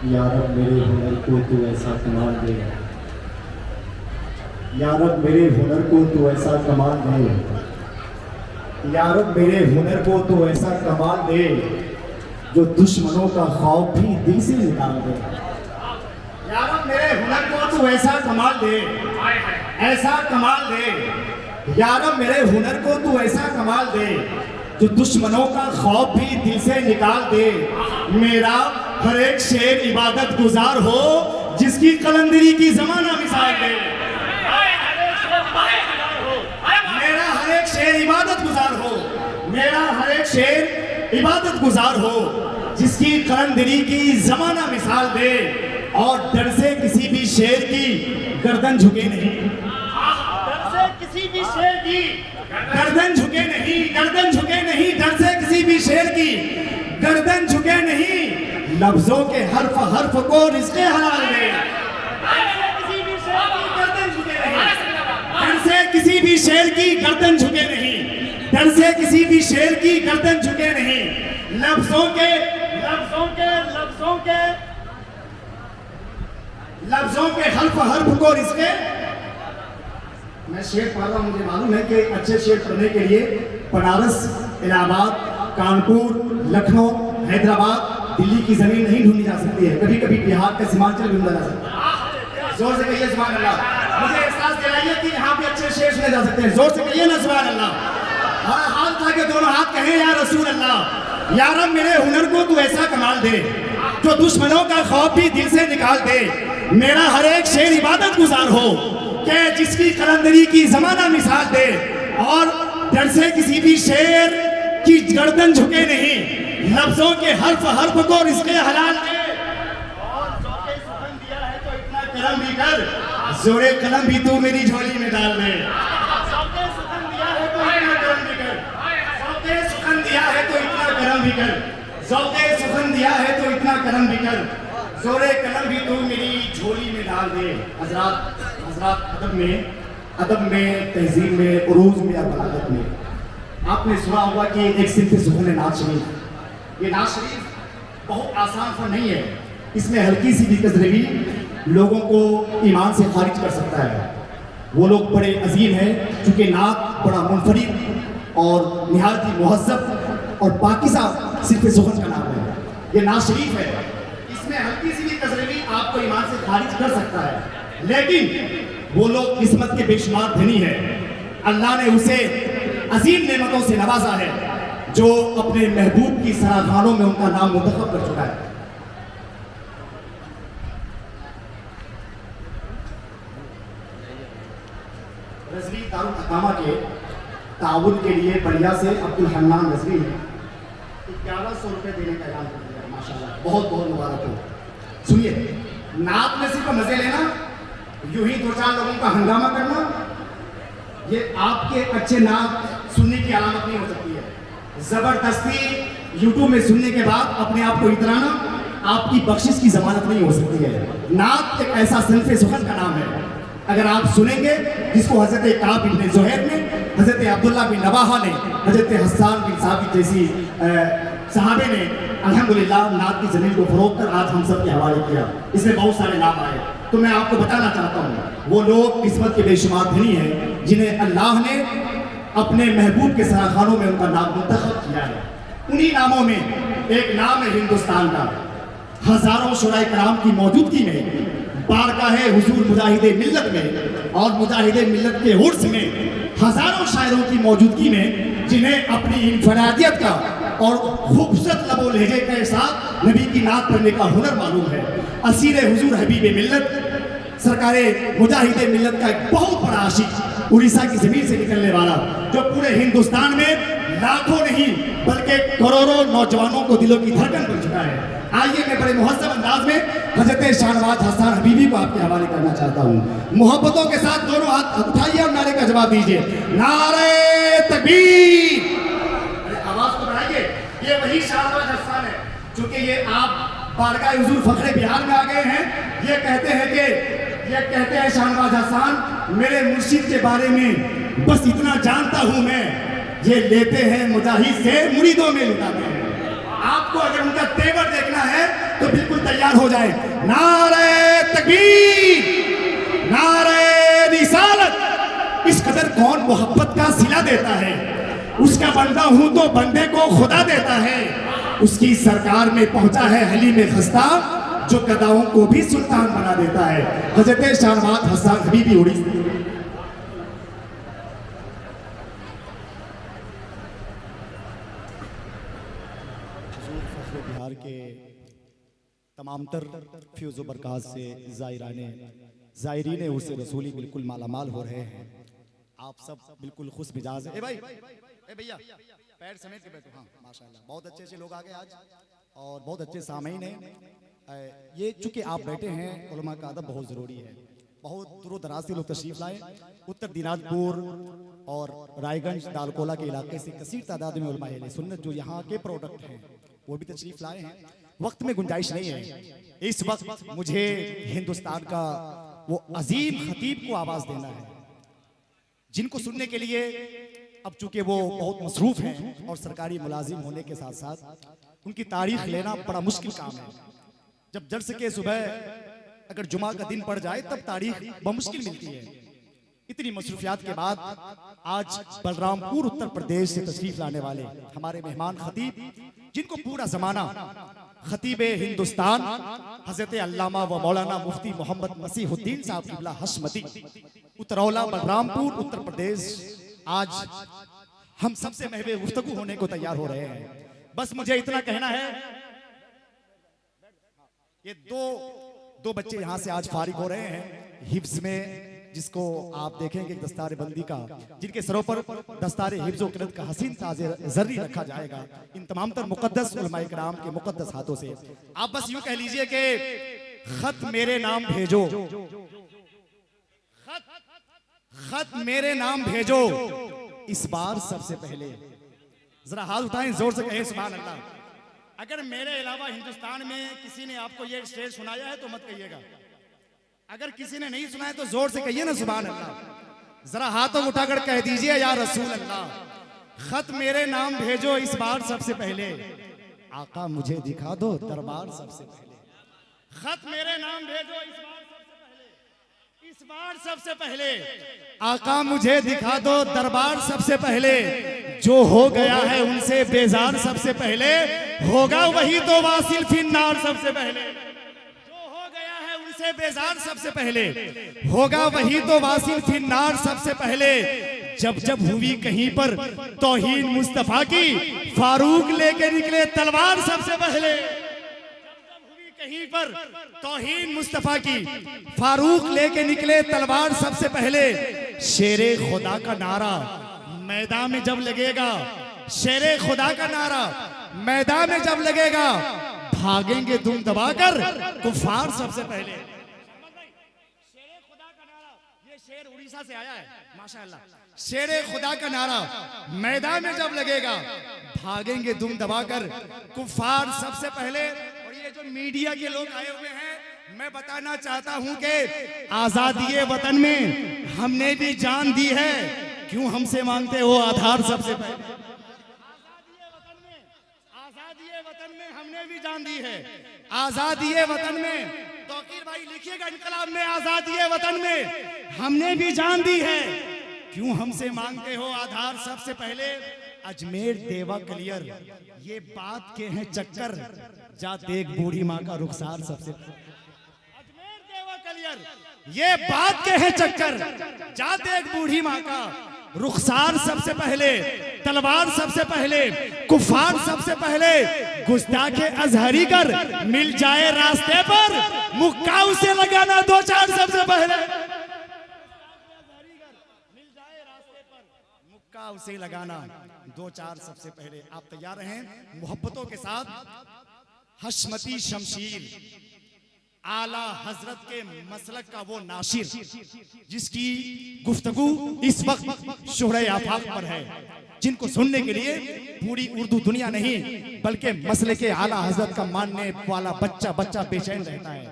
या रब मेरे हुनर को तू ऐसा कमाल दे, या रब मेरे हुनर को तू ऐसा कमाल दे, या रब मेरे हुनर को तू ऐसा कमाल दे जो दुश्मनों का खौफ भी दिल से निकाल दे। या रब मेरे हुनर को तू ऐसा कमाल दे, ऐसा कमाल दे। या रब मेरे हुनर को तू ऐसा कमाल दे जो दुश्मनों का खौफ भी दिल से निकाल दे। मेरा हर एक शेर इबादत गुजार हो जिसकी कलंदरी की जमाना मिसाल दे। मेरा हर एक शेर इबादत गुजार हो, मेरा हर एक शेर इबादत गुजार हो जिसकी कलंदरी की जमाना मिसाल दे। और डर से किसी भी शेर की गर्दन झुके नहीं, डर से किसी भी शेर की गर्दन झुके नहीं, गर्दन झुके नहीं। डर से किसी भी शेर की गर्दन झुके नहीं। लफ्जों के हर्फ हर्फ को रिज़्क़े हलाल दे। डर से किसी भी शेर की गर्दन झुके नहीं, डर से किसी भी शेर की गर्दन झुके नहीं। लफ्जों के लफ्जों के लफ्जों के लफ्जों के हर्फ हर्फ को रिज़्क़े। मैं शेर पढ़ रहा हूँ, मुझे मालूम है कि अच्छे शेर पढ़ने के लिए बनारस, इलाहाबाद, कानपुर, लखनऊ, हैदराबाद, दिल्ली की जमीन नहीं ढूंढी जा सकती है। कभी कभी बिहार का सीमांचल ढूंढा जा सकता है। जोर से कहिए सुभान अल्लाह। मुझे एहसास दिलाइए कि यहाँ पे अच्छे शेर सुने जा सकते हैं। जोर से कहिए ना सुभान अल्लाह। हाँ, हाथ उठा के दोनों हाथ कहें या रसूल अल्लाह। या रब मेरे हुनर को तू ऐसा कमाल दे जो दुश्मनों का खौफ भी दिल से निकाल दे। मेरा हर एक शेर इबादत गुजार हो कि जिसकी कलंदरी की जमाना मिसाल दे। और डर से किसी भी शेर की गर्दन झुके नहीं। लफ्जों के हर्फ हर्फ को रिज़्क़े हलाल दे। और ज़ौक़े सुखन दिया है तो इतना करम भी कर, ज़ोरे कलम भी तू मेरी झोली में डाल दे। ज़ौक़े सुखन दिया है तो इतना करम भी कर, ज़ौक़े सुखन दिया है तो इतना करम भी कर, ज़ौक़े सुखन दिया है तो इतना करम भी कर, ज़ोरे कलम भी तू मेरी झोली में डाल दे। हज़रात अदब में, तहज़ीब में, उरूज़ में, बलागत में आपने सुना होगा कि एक सिर्फ सुकून नात शरीफ। ये नात शरीफ बहुत आसान फन नहीं है। इसमें हल्की सी भी कज़र भी लोगों को ईमान से खारिज कर सकता है। वो लोग बड़े अजीम हैं क्योंकि नात बड़ा मुनफरिद और निहायत ही मुहज़्ज़ब और पाकीज़ा सिर्फ सुकून का नाम है। ये नात शरीफ है, इसमें हल्की सी भी कज़र भी आपको ईमान से खारिज कर सकता है। लेकिन वो लोग किस्मत के बेशुमार धनी है। अल्लाह ने उसे अजीम नेमतों से नवाजा है जो अपने महबूब की सराखानों में उनका नाम मुंतखब कर चुका है। रज़वी दारुल अकामा के ताउन के लिए बलिया से अब्दुल हन्नान रज़वी ने 1100 रुपये देने का ऐलान कर दिया। माशाल्लाह, बहुत बहुत मुबारक हो। सुनिए, नात में सिर्फ मजे लेना, यूं ही दो चार लोगों का हंगामा करना, ये आपके अच्छे नात सुनने की अलामत नहीं हो सकती है। जबरदस्ती यूट्यूब में सुनने के बाद अपने आप को इतराना आपकी बख्शिश की जमानत नहीं हो सकती है। नात एक ऐसा सिनफ़े सुखन का नाम है, अगर आप सुनेंगे जिसको हज़रत काब इब्न ज़ुहैर ने, हज़रत अब्दुल्ला बिन रवाहा ने, हज़रत हस्सान बिन साबित जैसी सहाबे ने अल्हम्दुलिल्लाह नात की ज़मीन को फ़रोग़ कर आज हम सब के हवाले किया। इसमें बहुत सारे नाम आए, तो मैं आपको बताना चाहता हूँ वो लोग किस्मत के बेशुमार धनी हैं जिन्हें अल्लाह ने अपने महबूब के सराखानों में उनका नाम मुंतखब किया है। उन्हीं नामों में एक नाम है हिंदुस्तान का। हज़ारों शुराए कराम की मौजूदगी में, बारगाह हुज़ूर मुजाहिदे मिल्लत में और मुजाहिदे मिल्लत के उर्स में हज़ारों शायरों की मौजूदगी में जिन्हें अपनी इनफरादियत का और खूबसूरत लबो लहजे के साथ नबी की नात पढ़ने का हुनर मालूम है। असीर हुजूर हबीब मिल्लत सरकारे मुजाहिदे मिल्लत का एक बहुत बड़ा आशिक, उड़ीसा की ज़मीन से निकलने वाला, जो पूरे हिंदुस्तान में लाखों नहीं बल्कि करोड़ों नौजवानों को दिलों की धड़कन बन चुका है। आइए मैं बड़े मुहज़्ज़ब अंदाज में हज़रत शाहनवाज़ हसन हबीबी को आपके हवाले करना चाहता हूँ। मोहब्बतों के साथ दोनों हाथ उठाइए और नारे का जवाब दीजिए, नारे तकबीर। आवाज़ को बढ़ाइए। ये वही शाहनवाज़ हसन है क्योंकि ये आप बारगाह हुज़ूर फ़ख्रे बिहार में आ गए हैं। ये कहते हैं शाहनवाज़ हसन मेरे मुर्शिद के बारे में बस इतना जानता हूँ मैं, ये लेते हैं मुजाहिद से मुरीदों में लुटाते हैं। आपको अगर उनका तेवर देखना है तो बिल्कुल तैयार हो जाए। नारे तकबीर, नारे रिसालत। इस कदर कौन मोहब्बत का सिला देता है, उसका बंदा हूं तो बंदे को खुदा देता है। उसकी सरकार में पहुंचा है हली में खस्ता, जो गदाओं को भी सुल्तान बना देता है। हजरत शाहनवाज हसन हबीबी उड़ीसा। बिहार के तमाम तर फ्यूज़ बरकात से ज़ायरीन उसे रसूली बिल्कुल मालामाल हो रहे हैं। आप सब बिल्कुल खुश मिजाज है। भाई ए भैया पैर समेट के बैठो। हाँ माशाल्लाह, बहुत अच्छे अच्छे लोग आ गए आज और बहुत अच्छे सामीन हैं। ये चूंकि आप बैठे हैं, उलमा का अदब बहुत ज़रूरी है। बहुत दूर दराज से लोग तशरीफ़ लाए, उत्तर दिनाजपुर और रायगंज दालकोला के इलाके से कसीर तादाद में उलमा अहले सुन्नत जो यहाँ के प्रोडक्ट हैं वो भी तशरीफ़ लाए हैं। वक्त में गुंजाइश नहीं है। इस वक्त मुझे हिंदुस्तान का वो अजीम खतीब को आवाज़ देना है, जिनको सुनने के लिए अब चूंकि वो बहुत मसरूफ़ हैं और सरकारी मुलाजिम होने के साथ साथ उनकी तारीख लेना बड़ा मुश्किल काम है। जब जर्स के सुबह अगर जुमा का दिन पड़ जाए तब तारीख बमुश्किल मिलती है। इतनी मसरूफियात के बाद आज बलरामपुर उत्तर प्रदेश से तशरीफ लाने वाले हमारे मेहमान खतीब, जिनको पूरा जमाना खतीब हिंदुस्तान हजरत अल्लामा व मौलाना मुफ्ती मोहम्मद मसीहुद्दीन साहब किबला हशमती उतरौला बलरामपुर उत्तर प्रदेश, आज हम सबसे महवे गुफ्तगू होने को तैयार हो रहे हैं। बस मुझे इतना कहना है, ये दो बच्चे यहाँ से आज फारिग हो रहे हैं हिफ्ज में, जिसको आप देखेंगे दस्तार बंदी का, जिनके सरों पर दस्तार हिफ्ज व क़िरात का हसीन ताज़े ज़र्री रखा जाएगा इन तमाम तर मुक़द्दस उलमाए किराम के मुक़द्दस हाथों से। आप बस यूं कह लीजिए कि खत मेरे नाम भेजो, खत मेरे नाम भेजो इस बार सबसे पहले। जरा हाथ उठाएं, जोर से कहें सुभान अल्लाह। अगर मेरे अलावा हिंदुस्तान में किसी ने आपको ये शेर सुनाया है तो मत कहिएगा, अगर किसी ने नहीं सुनाया तो जोर से कहिए ना सुभान अल्लाह। जरा हाथों उठाकर कह दीजिए या रसूल अल्लाह, खत मेरे नाम भेजो इस बार सबसे पहले, आका मुझे दिखा दो दरबार सबसे पहले। खत मेरे नाम भेजो इस बार सबसे पहले, आका मुझे दिखा दो दरबार सबसे पहले। जो हो गया है उनसे बेजार सबसे पहले, होगा वही तो वासिल फिन्नार सबसे पहले। से बेजार सबसे पहले, होगा वही तो वासिल फिन्नार सबसे पहले। जब जब हुई कहीं पर तौहीन मुस्तफा की, फारूक लेके निकले तलवार सबसे पहले। जब हुई कहीं पर तौहीन मुस्तफा की, फारूक लेके निकले तलवार सबसे पहले। शेरे खुदा का नारा मैदान में जब लगेगा, शेरे खुदा का नारा मैदान में जब लगेगा, भागेंगे दुम दबाकर कुफार सबसे पहले। शेरे खुदा का नारा, ये शेर उड़ीसा से आया है माशाअल्लाह। शेरे खुदा का नारा मैदान में जब लगेगा, भागेंगे दुम दबाकर कुफार सबसे पहले। और ये जो मीडिया के लोग आए हुए हैं, मैं बताना चाहता हूं कि आजादी वतन में हमने भी जान दी है, क्यों हमसे मांगते हो आधार सबसे पहले। वतन में हमने भी जान दी है, आजादी वतन में, तौकीर भाई लिखिएगा इनकलाब में, आजादी वतन में हमने भी जान दी है, क्यों हमसे मांगते हो आधार सबसे पहले। अजमेर देवा क्लियर ये बात के हैं चक्कर, जा देख बूढ़ी माँ का रुखसार सबसे पहले। अजमेर देवा क्लियर ये बात के हैं चक्कर, जा देख बूढ़ी माँ का रुखसार सबसे पहले, तलवार सबसे पहले, कुफार सबसे पहले। गुस्ताखे अजहरी कर मिल जाए रास्ते पर, मुक्का उसे लगाना दो चार सबसे पहले। मिल जाए रास्ते पर, मुक्का उसे लगाना दो चार सबसे पहले। आप तैयार हैं मोहब्बतों के साथ हशमती शमशीर आला हजरत के मसलक का वो नाशिर, जिसकी गुफ्तगू इस वक्त शोहरे आफाक पर है, जिनको सुनने के लिए पूरी उर्दू दुनिया नहीं बल्कि मसले के आला हजरत का मानने वाला बच्चा बच्चा बेचैन रहता है।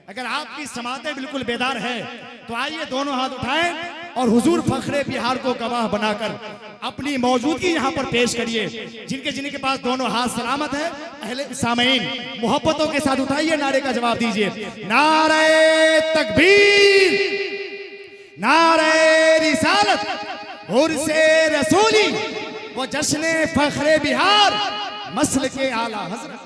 अगर आपकी समातें बिल्कुल बेदार है तो आइए दोनों हाथ उठाएं और हुजूर फखरे बिहार को गवाह बनाकर अपनी मौजूदगी यहाँ पर पेश करिए। जिनके जिनके पास दोनों हाथ सलामत है, अहले सामईन मोहब्बतों के साथ उठाइए, नारे का जवाब दीजिए। नारे तकबीर, नारे रिसालत, उर्से रसूली, वो जश्न फखरे बिहार, मसल के आला हजरत।